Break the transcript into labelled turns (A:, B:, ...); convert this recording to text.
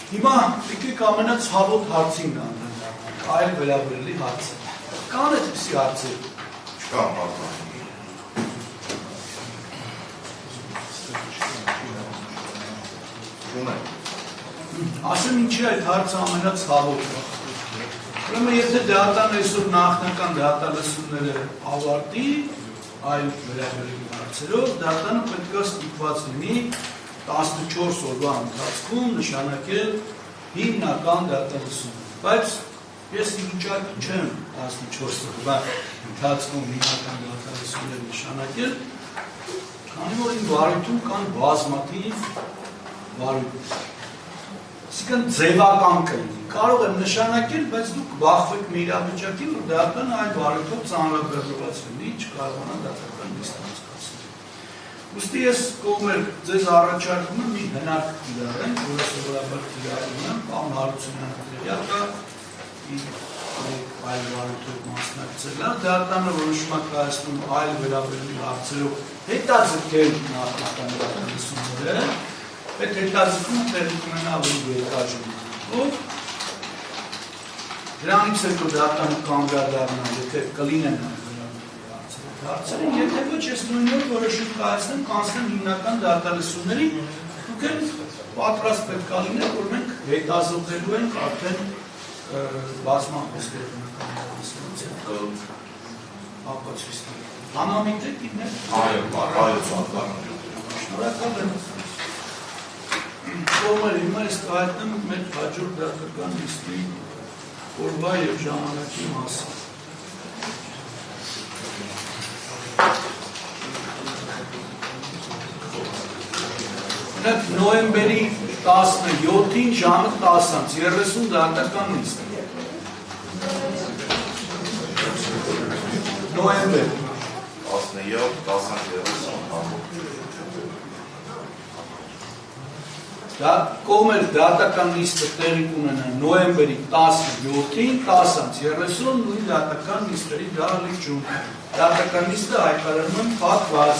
A: Հիմա եկեք ամենացավոտ հարցին անդրադառնանք, այլ վերաբերելի հարցը։ Կան այդպիսի հարցեր։
B: Չկան,
A: Ասեմ ինչի այդ հարցը ամենացավոտը։ Ուրեմն եթե դատան այսօր նախնական դատալսումները ավարտի, այլ վերաբերելի հարցերով, դատանը պետք է ստիպված լինի 14 օրվա ընթացքում նշանակել հիմնական դատալսում։ Բայց ես վիճակի չեմ 14 օրվա ընթացքում հիմնական դատալսումներ նշանակել, քանի որ իմ վարույթում կան բազմաթիվ վարույթներ։ Այսինքն ձևական կլինի, կարող եմ նշանակել, բայց դուք կբախվեք մի իրավիճակի, որ դատանը այդ վարույթով ծանրաբեռնված լինի, չկարողանա դատական նիստ անցկացնել։ Ուստի ես կողմեր ձեզ առաջարկում եմ մի հնարք կիրառենք, որը սովորաբար կիրառում եմ, պարոն Հարությունյանը տեղյակա այլ վարույթով մասնակցել է, դատանը որոշում է կայացնում այլ վերաբերելի հարցերով հետաձգել նախնական դատալսումները, այդ հետաձգումը տեղի կունենա ավելի երկար ժամանակով, դրանից հետո դատանը կանգադառնա, եթե կլինեն հարցերը, եթե ոչ ես նույնով որոշում կայացնեմ, կանցնեմ հիմնական դատալսումների, դուք էլ պատրաստ պետք է լինեք, որ մենք հետազոտելու ենք արդեն բազմախոսքերական դատալսումից հետո ապացույցներ։ Համամիտ եք իներ։
B: Այո,
A: շնորհակալ եմ։ Կողմեր հիմա ես կհայտնեմ մեր հաջորդ դատական նիստի օրվա և ժամանակի մասին։ Նոյեմբերի 17-ին ժամը 10:30 դատական նիստ։ Նոյեմբեր 17-10:30 Կողմեր դատական նիստը տեղի կունենա նոյեմբերի 17-ին 10:30 նույն դատական նիստերի դահլիճում։ Դատական նիստը հայտարարում եմ փակված։